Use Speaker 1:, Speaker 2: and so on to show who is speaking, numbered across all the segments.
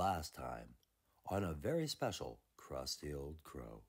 Speaker 1: last time on a very special Crusty Old Crow.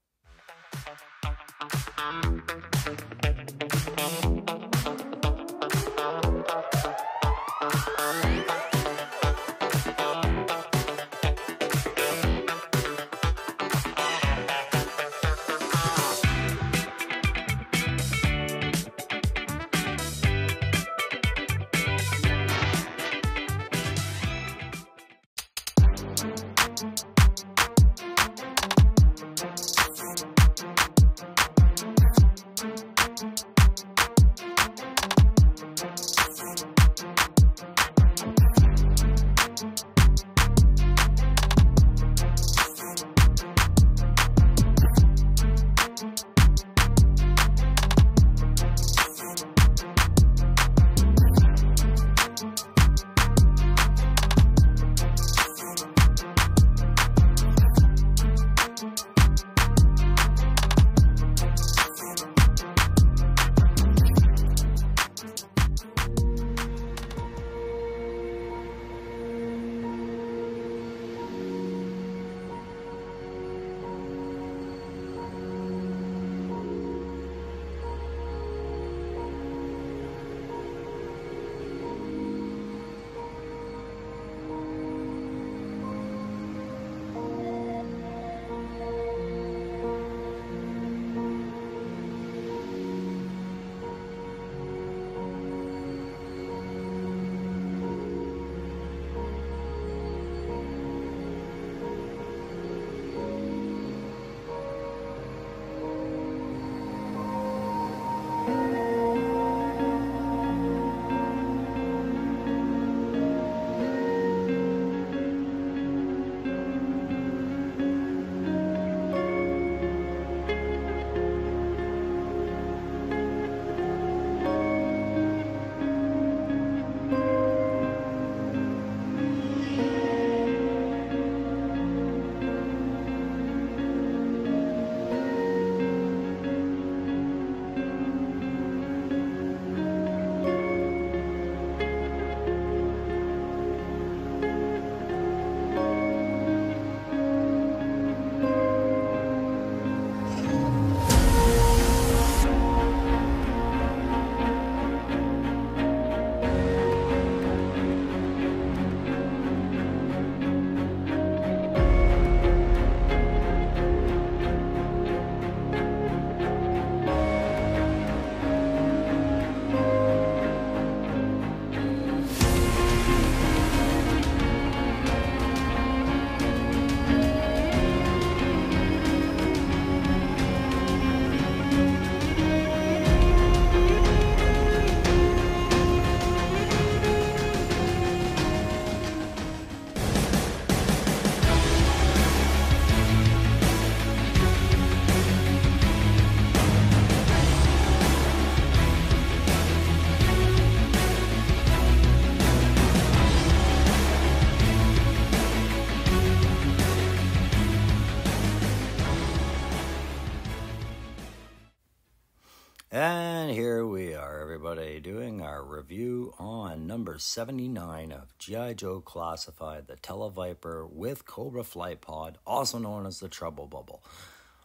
Speaker 1: And here we are, everybody, doing our review on number 79 of G.I. Joe Classified, the Tele Viper with Cobra Flight Pod, also known as the Trouble Bubble.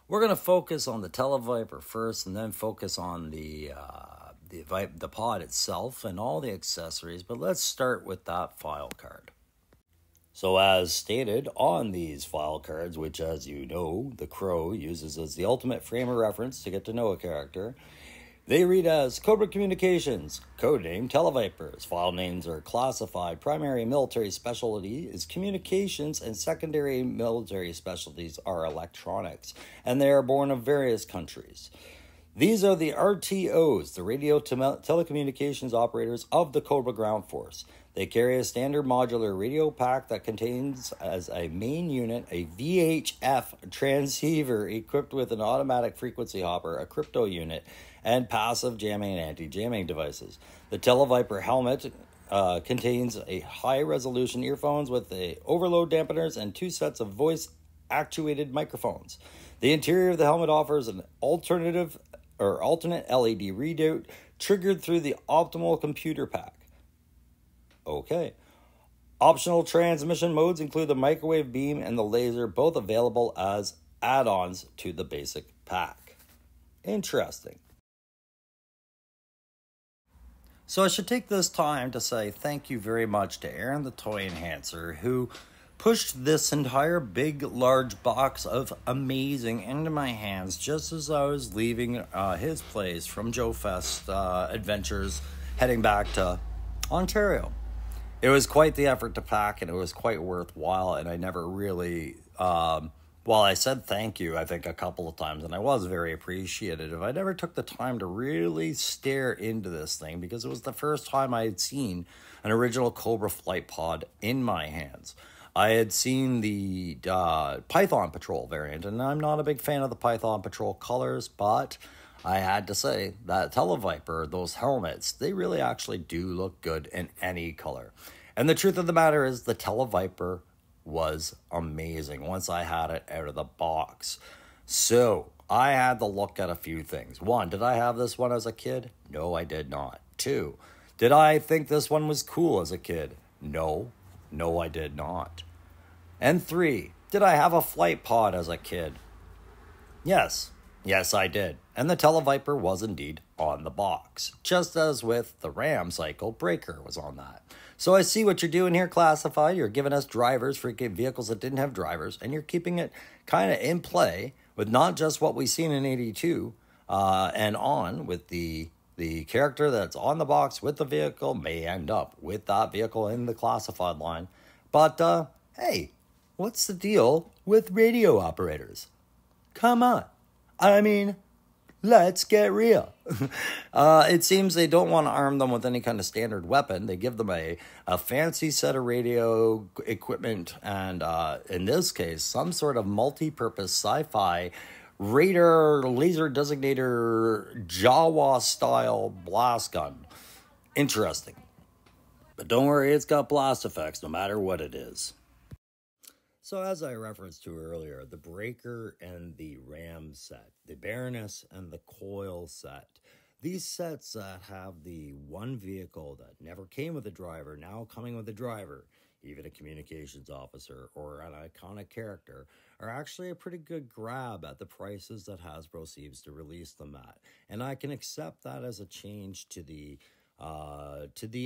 Speaker 1: We're going to focus on the Tele Viper first, and then focus on the pod itself and all the accessories. But let's start with that file card. So as stated on these file cards, which, as you know, the Crow uses as the ultimate frame of reference to get to know a character, they read as Cobra Communications, codename Televipers. File names are classified. Primary military specialty is communications, and secondary military specialties are electronics, and they are born of various countries. These are the RTOs, the radio telecommunications operators of the Cobra Ground Force. They carry a standard modular radio pack that contains as a main unit a VHF transceiver equipped with an automatic frequency hopper, a crypto unit, and passive jamming and anti-jamming devices. The Tele Viper helmet contains a high-resolution earphones with a overload dampeners and 2 sets of voice-actuated microphones. The interior of the helmet offers an alternate LED readout triggered through the optimal computer pack. Okay. Optional transmission modes include the microwave beam and the laser, both available as add-ons to the basic pack. Interesting. So I should take this time to say thank you very much to Aaron the Toy Enhancer, who pushed this entire big, large box of amazing into my hands just as I was leaving his place from Joe Fest Adventures, heading back to Ontario. It was quite the effort to pack, and it was quite worthwhile, and I never really... While I said thank you, I think a couple of times, and I was very appreciative, I never took the time to really stare into this thing because it was the first time I had seen an original Cobra flight pod in my hands. I had seen the Python Patrol variant, and I'm not a big fan of the Python Patrol colors, but I had to say that Tele Viper, those helmets, they really actually do look good in any color. And the truth of the matter is the Tele Viper was amazing once I had it out of the box. So I had to look at a few things. One, did I have this one as a kid? No, I did not. Two, did I think this one was cool as a kid? No, I did not. And three, did I have a flight pod as a kid? Yes, I did. And the Tele Viper was indeed on the box, just as with the Ram Cycle Breaker was on that. So I see what you're doing here, Classified. You're giving us drivers for vehicles that didn't have drivers, and you're keeping it kind of in play with not just what we've seen in 82 and on with the character that's on the box with the vehicle may end up with that vehicle in the Classified line. But, hey, what's the deal with radio operators? Come on. I mean, let's get real. It seems they don't want to arm them with any kind of standard weapon. They give them a fancy set of radio equipment and, in this case, some sort of multi-purpose sci-fi radar laser designator Jawa-style blast gun. Interesting. But don't worry, it's got blast effects no matter what it is. So as I referenced to earlier, the Breaker and the Ram set, the Baroness and the Coil set, these sets that have the one vehicle that never came with a driver, now coming with a driver, even a communications officer or an iconic character, are actually a pretty good grab at the prices that Hasbro seems to release them at. And I can accept that as a change to the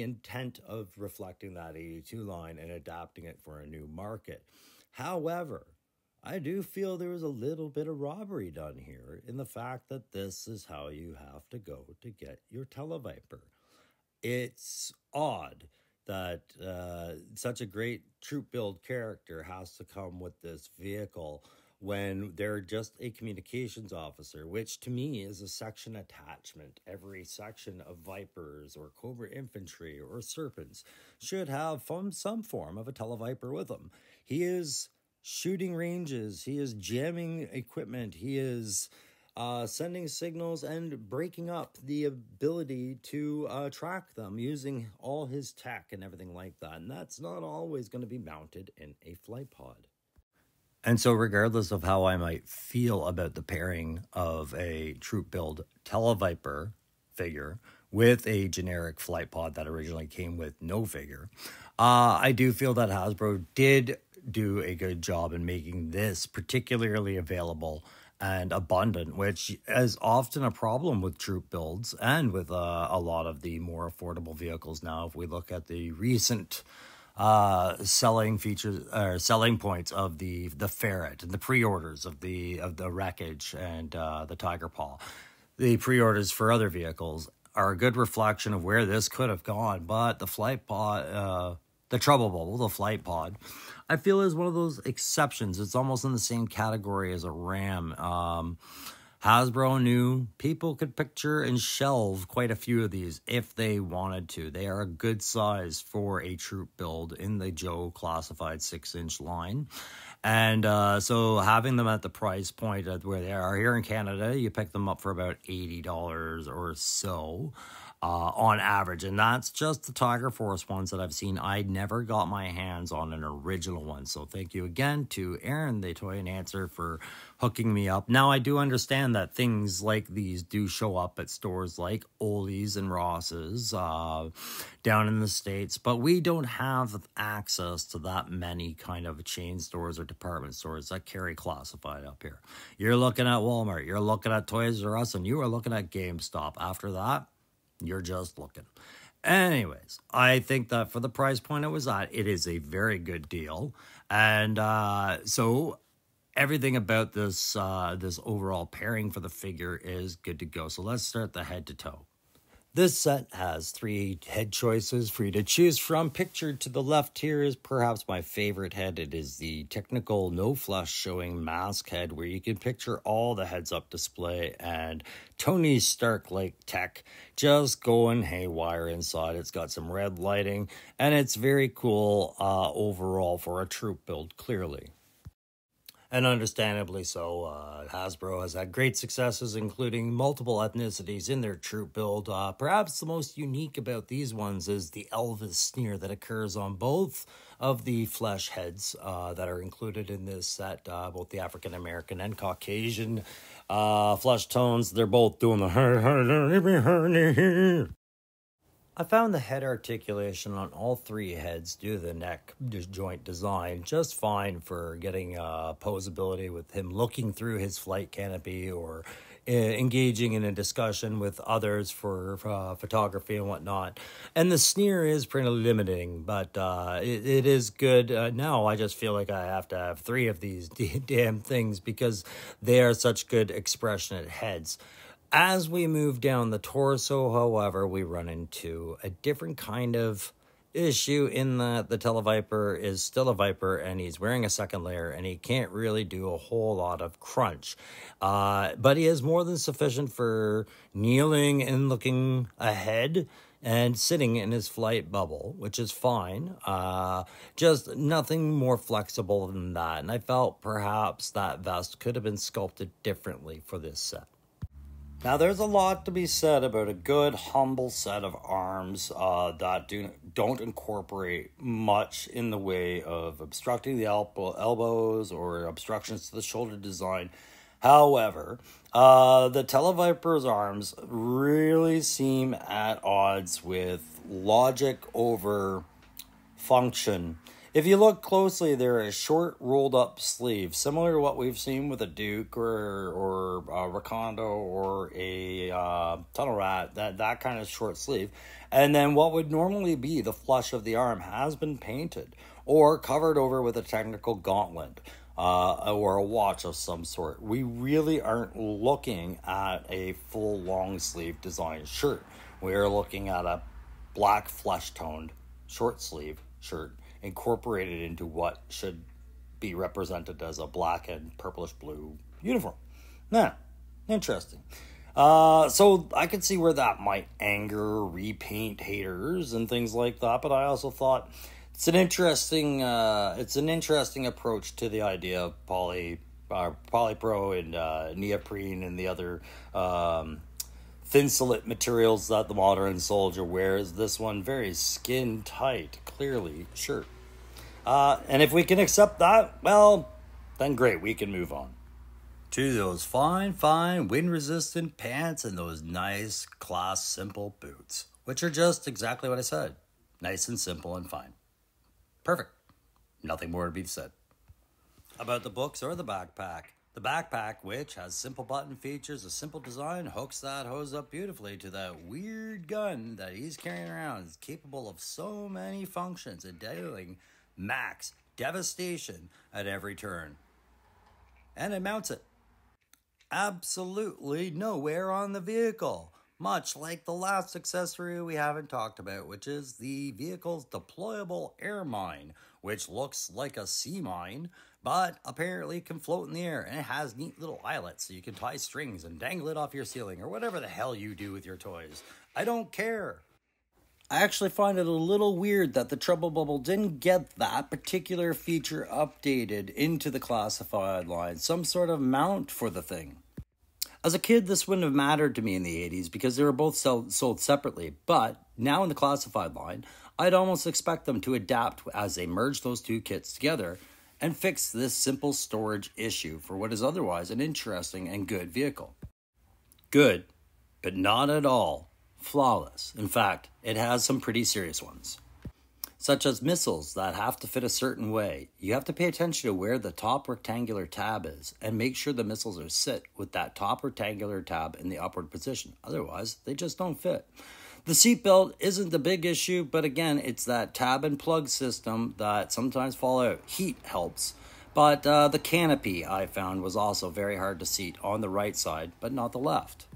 Speaker 1: intent of reflecting that 82 line and adapting it for a new market. However, I do feel there was a little bit of robbery done here in the fact that this is how you have to go to get your Tele Viper. It's odd that such a great troop build character has to come with this vehicle when they're just a communications officer, which to me is a section attachment. Every section of Vipers or Cobra Infantry or Serpents should have some form of a Tele Viper with them. He is shooting ranges, he is jamming equipment, he is sending signals and breaking up the ability to track them using all his tech and everything like that. And that's not always going to be mounted in a flight pod. And so regardless of how I might feel about the pairing of a troop build Tele Viper figure with a generic flight pod that originally came with no figure, I do feel that Hasbro did do a good job in making this particularly available and abundant, which is often a problem with troop builds and with a lot of the more affordable vehicles now. If we look at the recent selling features or selling points of the Ferret and the pre-orders of the Wreckage and the Tiger Paw, the pre-orders for other vehicles are a good reflection of where this could have gone. But the flight pod, the Trouble Bubble, the flight pod, I feel is one of those exceptions. It's almost in the same category as a Ram. Hasbro knew people could picture and shelve quite a few of these if they wanted to. They are a good size for a troop build in the Joe classified 6-inch line. And so having them at the price point at where they are here in Canada, you pick them up for about $80 or so. on average, and that's just the Tiger Force ones that I've seen. I never got my hands on an original one, so thank you again to Aaron, the Toy Enhancer, for hooking me up. Now, I do understand that things like these do show up at stores like Ollie's and Ross's down in the States, but we don't have access to that many kind of chain stores or department stores that carry classified up here. You're looking at Walmart, you're looking at Toys R Us, and you are looking at GameStop. After that, you're just looking. Anyways, I think that for the price point it was at, it is a very good deal. And so everything about this this overall pairing for the figure is good to go. So let's start the head to toe. This set has 3 head choices for you to choose from. Pictured to the left here is perhaps my favorite head. It is the technical no flesh showing mask head, where you can picture all the heads up display and Tony Stark like tech just going haywire inside. It's got some red lighting and it's very cool overall for a troop build, clearly. And understandably so. Hasbro has had great successes, including multiple ethnicities in their troop build. Perhaps the most unique about these ones is the Elvis sneer that occurs on both of the flesh heads that are included in this set, both the African American and Caucasian flesh tones. They're both doing the I found the head articulation on all 3 heads due to the neck joint design just fine for getting posability with him looking through his flight canopy or engaging in a discussion with others for photography and whatnot. And the sneer is pretty limiting, but it is good. Now I just feel like I have to have 3 of these damn things because they are such good expressionate heads. As we move down the torso, however, we run into a different kind of issue in that the Televiper is still a Viper and he's wearing a second layer and he can't really do a whole lot of crunch. But he is more than sufficient for kneeling and looking ahead and sitting in his flight bubble, which is fine. Just nothing more flexible than that. And I felt perhaps that vest could have been sculpted differently for this set. Now, there's a lot to be said about a good, humble set of arms that don't incorporate much in the way of obstructing the elbows or obstructions to the shoulder design. However, the Televiper's arms really seem at odds with logic over function. If you look closely, they're a short rolled up sleeve, similar to what we've seen with a Duke or a Recondo or a Tunnel Rat, that kind of short sleeve. And then what would normally be the flush of the arm has been painted or covered over with a technical gauntlet or a watch of some sort. We really aren't looking at a full long sleeve design shirt. We're looking at a black flesh toned short sleeve shirt incorporated into what should be represented as a black and purplish blue uniform. Now, interesting. So I could see where that might anger repaint haters and things like that, but I also thought it's an interesting approach to the idea of polypro and neoprene and the other thin-slit materials that the modern soldier wears. This one very skin tight, clearly shirt. And if we can accept that, well, then great, we can move on to those fine wind-resistant pants and those nice, class, simple boots, which are just exactly what I said. Nice and simple and fine. Perfect. Nothing more to be said about the books or the backpack. The backpack, which has simple button features, a simple design, hooks that hose up beautifully to that weird gun that he's carrying around. It's capable of so many functions and dealing max devastation at every turn. And it mounts it absolutely nowhere on the vehicle, much like the last accessory we haven't talked about, which is the vehicle's deployable air mine, which looks like a sea mine, but apparently can float in the air, and it has neat little eyelets so you can tie strings and dangle it off your ceiling or whatever the hell you do with your toys. I don't care. I actually find it a little weird that the Trouble Bubble didn't get that particular feature updated into the classified line, some sort of mount for the thing. As a kid, this wouldn't have mattered to me in the 80s because they were both sold separately, but now in the classified line, I'd almost expect them to adapt as they merge those two kits together and fix this simple storage issue for what is otherwise an interesting and good vehicle. Good, but not at all flawless. In fact, it has some pretty serious ones, such as missiles that have to fit a certain way. You have to pay attention to where the top rectangular tab is and make sure the missiles are sit with that top rectangular tab in the upward position. Otherwise, they just don't fit. The seatbelt isn't the big issue, but again, it's that tab and plug system that sometimes fall out. Heat helps. But the canopy, I found, was also very hard to seat on the right side, but not the left.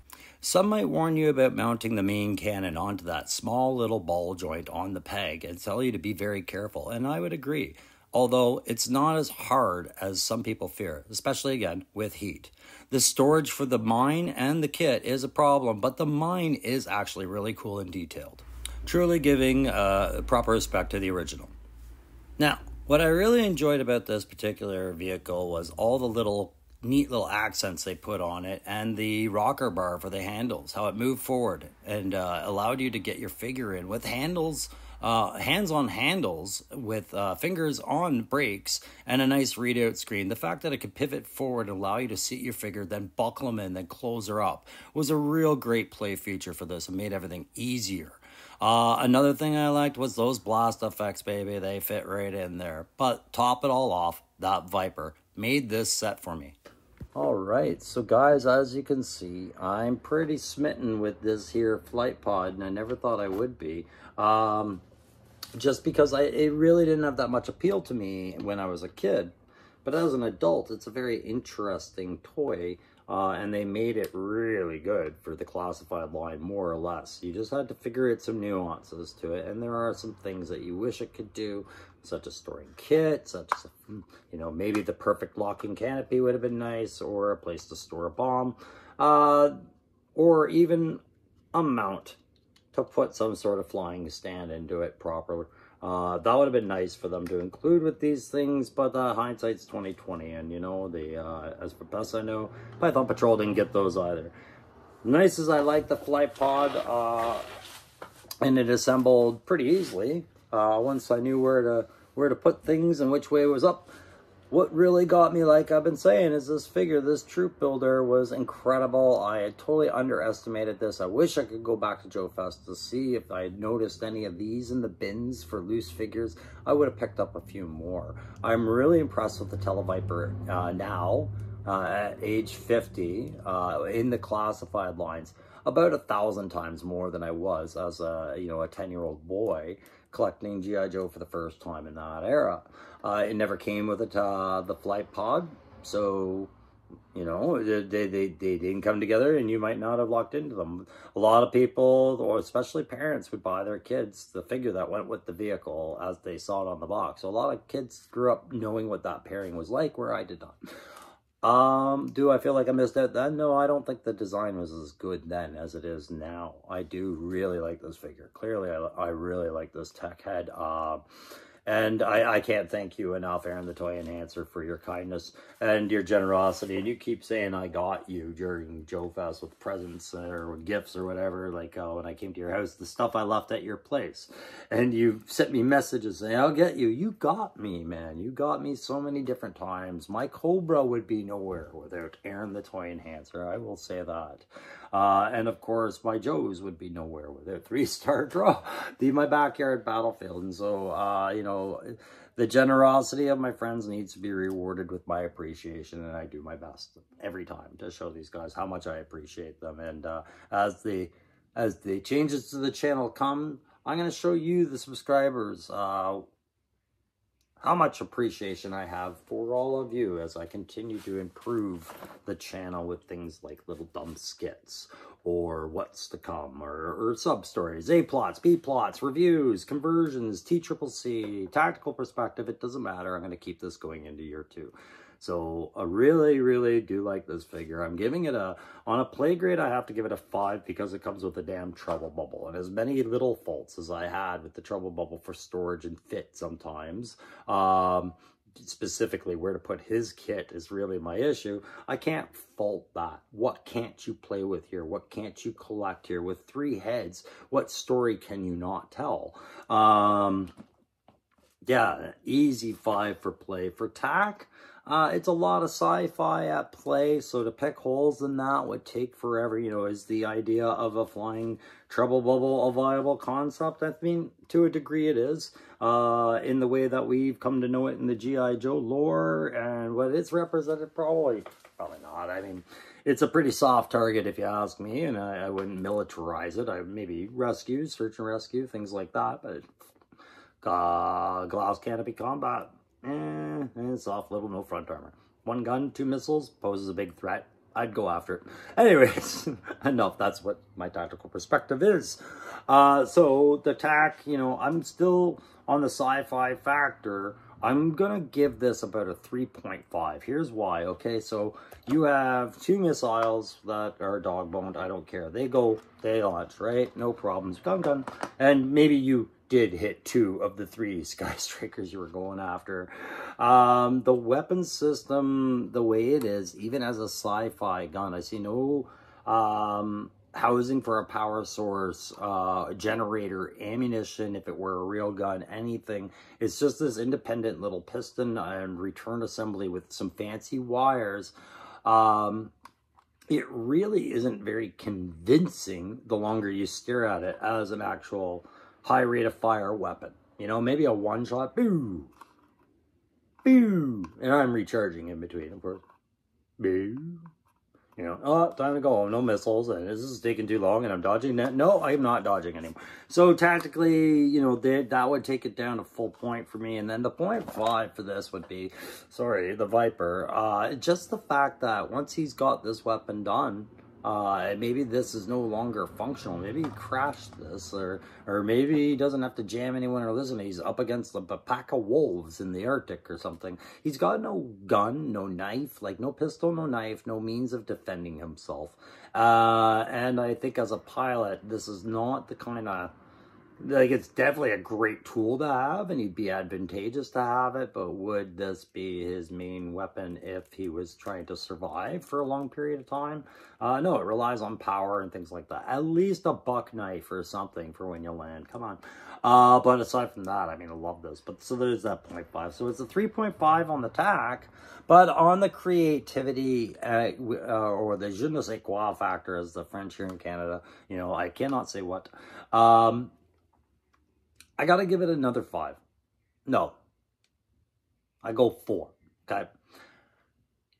Speaker 1: Some might warn you about mounting the main cannon onto that small little ball joint on the peg and tell you to be very careful, and I would agree, although it's not as hard as some people fear, especially again with heat. The storage for the mine and the kit is a problem, but the mine is actually really cool and detailed, truly giving proper respect to the original. Now, what I really enjoyed about this particular vehicle was all the neat little accents they put on it, and the rocker bar for the handles, how it moved forward and allowed you to get your figure in with handles, hands on handles with fingers on brakes and a nice readout screen. The fact that it could pivot forward and allow you to seat your figure, then buckle them in, then close her up was a real great play feature for this and made everything easier. Another thing I liked was those blast effects, baby. They fit right in there. But top it all off, that Viper made this set for me. All right, so guys, as you can see, I'm pretty smitten with this here flight pod, and I never thought I would be. Just because it really didn't have that much appeal to me when I was a kid. But as an adult, it's a very interesting toy, and they made it really good for the classified line, more or less. You just had to figure out some nuances to it, and there are some things that you wish it could do, such as storing kits, such as, you know, maybe the perfect locking canopy would have been nice, or a place to store a bomb, or even a mount to put some sort of flying stand into it properly. That would have been nice for them to include with these things, but hindsight's 2020, and you know, as for best I know, Python Patrol didn't get those either. Nice as I like the flight pod, and it assembled pretty easily once I knew where to put things and which way it was up. What really got me, like I've been saying, is this figure, this troop builder was incredible. I had totally underestimated this. I wish I could go back to Joe Fest to see if I had noticed any of these in the bins for loose figures. I would have picked up a few more. I'm really impressed with the Tele Viper now at age 50 in the classified lines. About 1,000 times more than I was as a 10-year-old boy collecting G.I. Joe for the first time in that era. It never came with the flight pod, so you know, they didn't come together, and you might not have locked into them. A lot of people, or especially parents, would buy their kids the figure that went with the vehicle as they saw it on the box. So a lot of kids grew up knowing what that pairing was like, where I did not. Do I feel like I missed out then? No, I don't think the design was as good then as it is now. I do really like this figure. Clearly, I really like this tech head. And I can't thank you enough, Aaron the Toy Enhancer, for your kindness and your generosity. And you keep saying I got you during Joe Fest with presents or gifts or whatever, like when I came to your house, the stuff I left at your place. And you sent me messages saying, I'll get you. You got me, man. You got me so many different times. My Cobra would be nowhere without Aaron the Toy Enhancer. I will say that. And of course, my Joes would be nowhere without 3-Star Draw, my backyard battlefield. And so, you know, the generosity of my friends needs to be rewarded with my appreciation, and I do my best every time to show these guys how much I appreciate them. And as the changes to the channel come, I'm going to show you, the subscribers, how much appreciation I have for all of you as I continue to improve the channel with things like little dumb skits or what's to come or sub-stories, A-plots, B-plots, reviews, conversions, TCCC, tactical perspective. It doesn't matter. I'm going to keep this going into year 2. So I really, really do like this figure. I'm giving it on a play grade, I have to give it a 5 because it comes with a damn trouble bubble. And as many little faults as I had with the trouble bubble for storage and fit sometimes, specifically where to put his kit is really my issue. I can't fault that. What can't you play with here? What can't you collect here? With 3 heads, what story can you not tell? Yeah, easy 5 for play. For tack, it's a lot of sci-fi at play, so to pick holes in that would take forever. You know, is the idea of a flying treble bubble a viable concept? I mean, to a degree it is, in the way that we've come to know it in the G.I. Joe lore, and what it's represented, probably not. I mean, it's a pretty soft target if you ask me, and I wouldn't militarize it. I maybe rescue, search and rescue, things like that, but glass canopy combat, soft little, no front armor. 1 gun, 2 missiles, poses a big threat. I'd go after it. Anyways, enough. That's what my tactical perspective is. So the tack, you know, I'm still on the sci-fi factor. I'm gonna give this about a 3.5. Here's why. Okay, so you have 2 missiles that are dog boned. I don't care. They launch, right? No problems. Gun. And maybe you did hit 2 of the 3 Sky Strikers you were going after. The weapon system, the way it is, even as a sci-fi gun, I see no housing for a power source, generator, ammunition, if it were a real gun, anything. It's just this independent little piston and return assembly with some fancy wires. It really isn't very convincing the longer you stare at it as an actual high rate of fire weapon. You know, maybe a 1-shot, boo, boo, and I'm recharging in between, of course, boo. You know, oh, time to go. No missiles, and this is taking too long, and I'm dodging that. No, I'm not dodging anymore. So tactically, you know, that would take it down a full point for me. And then the 0.5 for this would be, sorry, the Viper. Just the fact that once he's got this weapon done, maybe this is no longer functional. Maybe he crashed this, or maybe he doesn't have to jam anyone or listen. He's up against a pack of wolves in the Arctic or something. He's got no gun, no knife, like no pistol, no knife, no means of defending himself. And I think as a pilot, this is not the kind of, like, it's definitely a great tool to have, and he'd be advantageous to have it, but would this be his main weapon if he was trying to survive for a long period of time? No, it relies on power and things like that. At least a buck knife or something for when you land. Come on. But aside from that, I mean, I love this. But so there's that 0.5. So it's a 3.5 on the tack, but on the creativity, or the je ne sais quoi factor, as the French here in Canada, you know, I cannot say what. I gotta give it another 5. No. I go 4. Okay.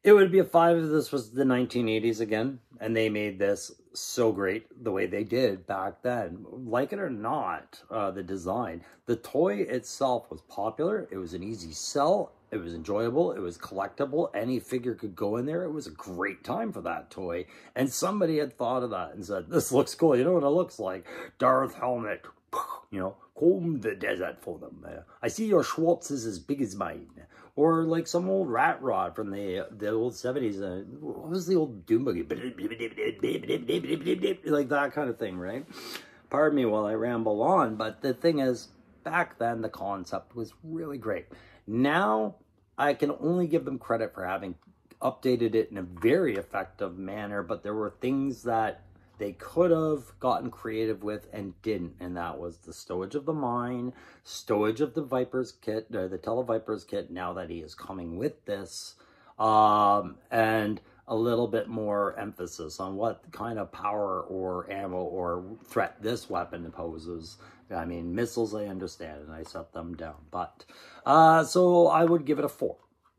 Speaker 1: It would be a 5 if this was the 1980s again, and they made this so great the way they did back then. Like it or not, the design, the toy itself was popular. It was an easy sell. It was enjoyable. It was collectible. Any figure could go in there. It was a great time for that toy. And somebody had thought of that and said, this looks cool. You know what it looks like? Darth helmet. You know, comb the desert for them. I see your Schwartz is as big as mine. Or like some old rat rod from the old 70s. What was the old Doom Buggy? Like that kind of thing, right? Pardon me while I ramble on. But the thing is, back then the concept was really great. Now, I can only give them credit for having updated it in a very effective manner. But there were things that they could have gotten creative with and didn't, and that was the stowage of the mine, stowage of the Viper's kit, or the Tele Viper's kit, now that he is coming with this, and a little bit more emphasis on what kind of power or ammo or threat this weapon poses. I mean, missiles I understand, and I set them down, but, so I would give it a 4.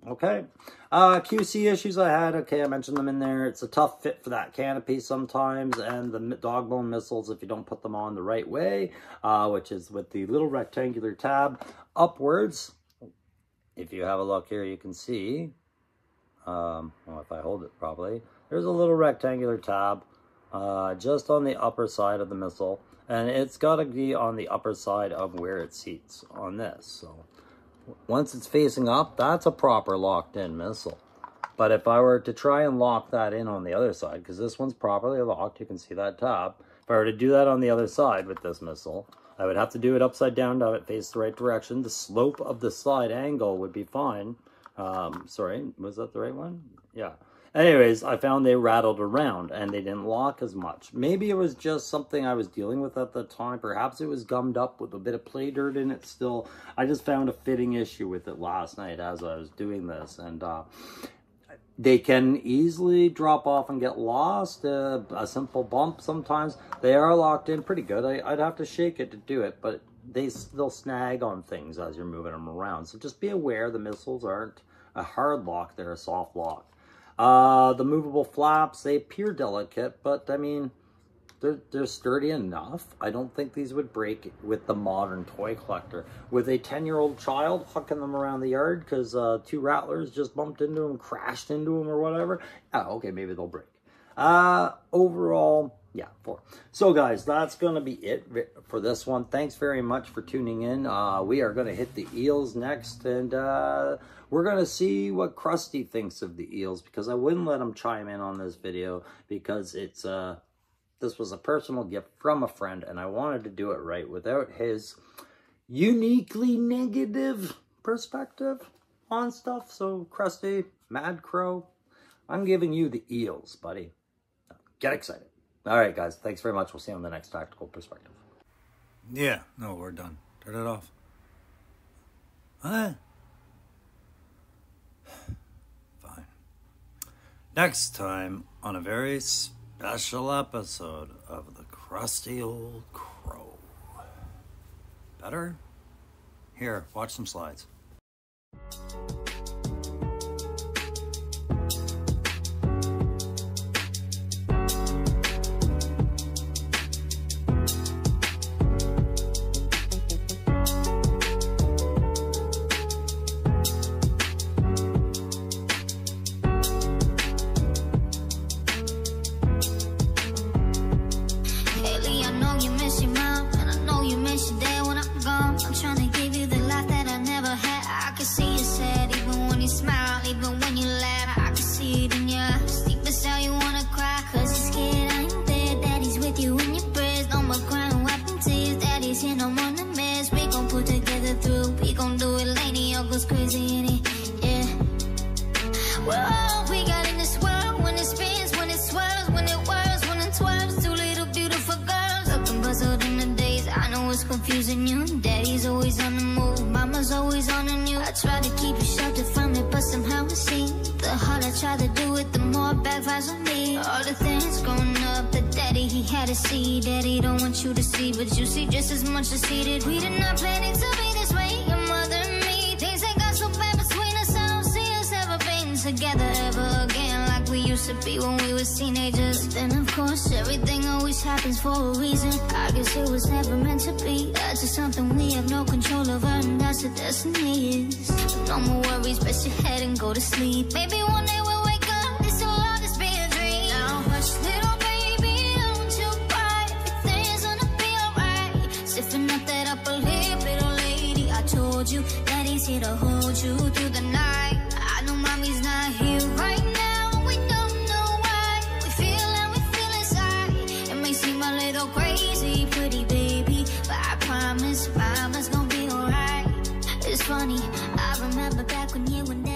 Speaker 1: Okay, QC issues I had, okay, I mentioned them in there. It's a tough fit for that canopy sometimes, and the dog bone missiles, if you don't put them on the right way, which is with the little rectangular tab upwards. If you have a look here, you can see, well, if I hold it properly, there's a little rectangular tab just on the upper side of the missile, and it's got to be on the upper side of where it seats on this, so once it's facing up, that's a proper locked-in missile. But if I were to try and lock that in on the other side, because this one's properly locked, you can see that tab. If I were to do that on the other side with this missile, I would have to do it upside down to have it face the right direction. The slope of the slide angle would be fine. Sorry, was that the right one? Yeah. Anyways, I found they rattled around and they didn't lock as much. Maybe it was just something I was dealing with at the time. Perhaps it was gummed up with a bit of play dirt in it still. I just found a fitting issue with it last night as I was doing this. And they can easily drop off and get lost. A simple bump sometimes. They are locked in pretty good. I'd have to shake it to do it, but they'll snag on things as you're moving them around. So just be aware the missiles aren't a hard lock, they're a soft lock. The movable flaps, they appear delicate, but I mean, they're sturdy enough. I don't think these would break with the modern toy collector. With a 10-year-old child hucking them around the yard because 2 rattlers just bumped into them, crashed into them or whatever, okay, maybe they'll break. Overall, yeah, 4. So guys, that's going to be it for this one. Thanks very much for tuning in. We are going to hit the eels next, and we're going to see what Krusty thinks of the eels, because I wouldn't let him chime in on this video because it's this was a personal gift from a friend, and I wanted to do it right without his uniquely negative perspective on stuff. So Krusty, Mad Crow, I'm giving you the eels, buddy. Get excited. All right, guys. Thanks very much. We'll see you on the next Tactical Perspective.
Speaker 2: Yeah. No, we're done. Turn it off. Huh? Fine. Next time on a very special episode of the Crusty Old Crow. Better? Here, watch some slides.
Speaker 3: Confusing you, daddy's always on the move, mama's always on the news. I try to keep you sheltered from it, but somehow it seems the harder I try to do it, the more it backfires on me. All the things growing up, the daddy he had to see, daddy don't want you to see, but you see just as much as he did. We did not plan it to be this way, your mother and me. Things that got so bad between us, I don't see us ever being together ever again like we used to be when we was teenagers. But then of course everything always happens for a reason. I guess it was never meant to be. That's just something we have no control over, and that's the destiny is. No more worries, rest your head and go to sleep. Maybe one day we'll wake up, this will all just be a dream. Now hush little baby, don't you cry, everything's gonna be alright. Stiffen up that upper lip, little lady, I told you that he's here to hold you through the night. I know mommy's not here right now, we don't know why. We feel how we feel inside. It may seem a little crazy, pretty baby, but I promise mama's gonna be alright. It's funny, I remember back when you and Dad